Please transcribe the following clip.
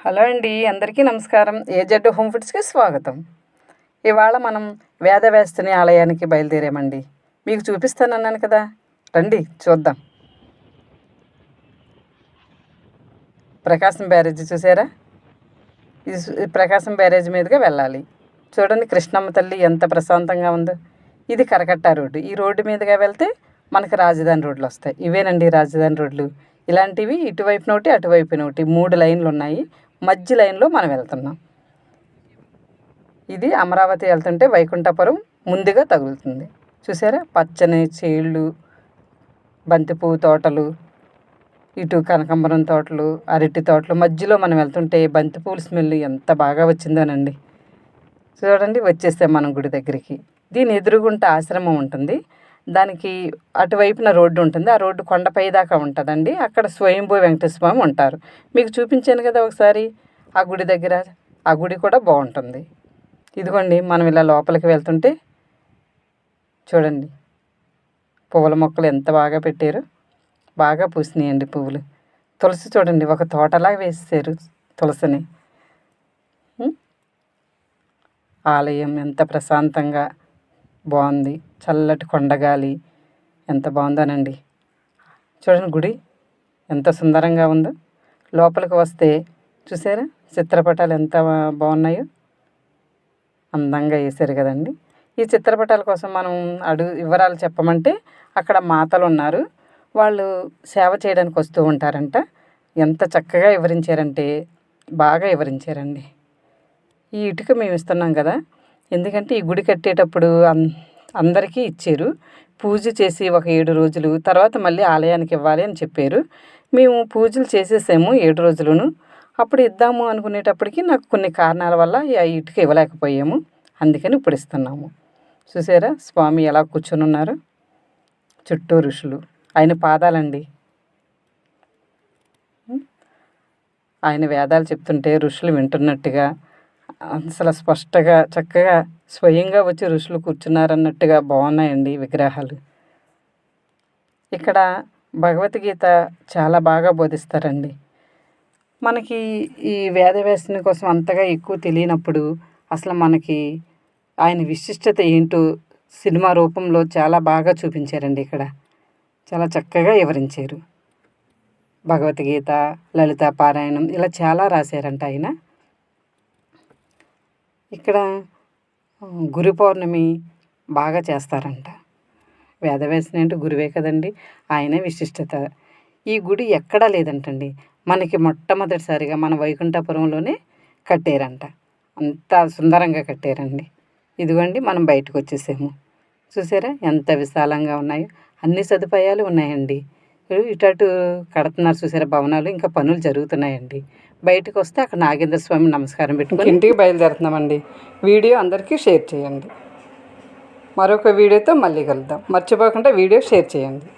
Hello అండి, అందరికీ నమస్కారం. ఏజెడ్ హోమ్ ఫుడ్స్కి స్వాగతం. ఇవాళ మనం వేదవ్యాసుని ఆలయానికి బయలుదేరామండి. మీకు చూపిస్తానన్నాను కదా, రండి చూద్దాం. ప్రకాశం బ్యారేజ్ చూసారా? ఈ ప్రకాశం బ్యారేజ్ మీదుగా వెళ్ళాలి. చూడండి, కృష్ణమ్మ తల్లి ఎంత ప్రశాంతంగా ఉందో. ఇది కరకట్ట రోడ్డు. ఈ రోడ్డు మీదుగా వెళ్తే మనకు రాజధాని రోడ్లు వస్తాయి. ఇవేనండి రాజధాని రోడ్లు. ఇలాంటివి ఇటువైపున ఒకటి అటువైపున ఒకటి 3 లైన్లు ఉన్నాయి. మధ్య లైన్లో మనం వెళ్తున్నాం. ఇది అమరావతి వెళ్తుంటే వైకుంఠపురం ముందుగా తగులుతుంది. చూసారా, పచ్చని చేళ్ళు, బంతిపువ్వు తోటలు, ఇటు కనకాంబరం తోటలు, అరటి తోటలు, మధ్యలో మనం వెళ్తుంటే బంతిపూల స్మెల్ ఎంత బాగా వచ్చిందోనండి. చూడండి, వచ్చేసాం మనం గుడి దగ్గరికి. దీని ఎదురుగుంట ఆశ్రమం ఉంటుంది. దానికి అటువైపున రోడ్డు ఉంటుంది. ఆ రోడ్డు కొండపై దాకా ఉంటుందండి. అక్కడ స్వయంభూ వెంకటేశ్వర స్వామి ఉంటారు. మీకు చూపించాను కదా ఒకసారి ఆ గుడి దగ్గర. ఆ గుడి కూడా బాగుంటుంది. ఇదిగోండి, మనం ఇలా లోపలికి వెళ్తుంటే చూడండి, పువ్వుల మొక్కలు ఎంత బాగా పెట్టారు. బాగా పూసినాయండి పువ్వులు. తులసి చూడండి, ఒక తోటలాగా వేసేసారు తులసిని. ఆలయం ఎంత ప్రశాంతంగా బాగుంది. చల్లటి కొండగాలి ఎంత బాగుందోనండి. చూడండి, గుడి ఎంత సుందరంగా ఉందో. లోపలికి వస్తే చూసారా, చిత్రపటాలు ఎంత బాగున్నాయో. అందంగా వేసారు కదండి. ఈ చిత్రపటాల కోసం మనం వివరాలు చెప్పమంటే అక్కడ మాతలు ఉన్నారు. వాళ్ళు సేవ చేయడానికి వస్తూ ఉంటారంట. ఎంత చక్కగా వివరించారంటే బాగా వివరించారండి. ఈ ఇటుక మేము ఇస్తున్నాం కదా, ఎందుకంటే ఈ గుడి కట్టేటప్పుడు అందరికీ ఇచ్చారు. పూజ చేసి ఒక 7 రోజులు తర్వాత మళ్ళీ ఆలయానికి ఇవ్వాలి అని చెప్పారు. మేము పూజలు చేసేసాము 7 రోజులును. అప్పుడు ఇద్దాము అనుకునేటప్పటికి నాకు కొన్ని కారణాల వల్ల ఆ ఇటుక ఇవ్వలేకపోయాము. అందుకని ఇప్పుడు ఇస్తున్నాము. చూసారా, స్వామి ఎలా కూర్చొని ఉన్నారు. చుట్టూ ఋషులు, ఆయన పాదాలండి. ఆయన వేదాలు చెప్తుంటే ఋషులు వింటున్నట్టుగా, అసలు స్పష్టంగా చక్కగా స్వయంగా వచ్చి ఋషులు కూర్చున్నారన్నట్టుగా బాగున్నాయండి విగ్రహాలు. ఇక్కడ భగవద్గీత చాలా బాగా బోధిస్తారండి. మనకి ఈ వేదవ్యాసుని కోసం అంతగా ఎక్కువ తెలియనప్పుడు అసలు మనకి ఆయన విశిష్టత ఏంటో సినిమా రూపంలో చాలా బాగా చూపించారండి. ఇక్కడ చాలా చక్కగా వివరించారు. భగవద్గీత, లలితా పారాయణం ఇలా చాలా రాశారంట ఆయన. ఇక్కడ గురు పౌర్ణమి బాగా చేస్తారంట. వేదవ్యాసుని అంటే గురువే కదండి, ఆయనే విశిష్టత. ఈ గుడి ఎక్కడా లేదంటండి. మనకి మొట్టమొదటిసారిగా మన వైకుంఠపురంలోనే కట్టారంట. అంత సుందరంగా కట్టారండి. ఇదిగోండి, మనం బయటకు వచ్చేసాము. చూసారా ఎంత విశాలంగా ఉన్నాయో. అన్ని సదుపాయాలు ఉన్నాయండి. ఇటు కడుతున్నారు చూసారా భవనాలు, ఇంకా పనులు జరుగుతున్నాయండి. బయటకు వస్తే అక్కడ నాగేంద్ర స్వామి నమస్కారం పెట్టుకుని ఇంటికి బయలుదేరుతున్నామండి. వీడియో అందరికీ షేర్ చేయండి. మరొక వీడియోతో మళ్ళీ కలుద్దాం. మర్చిపోకుండా వీడియో షేర్ చేయండి.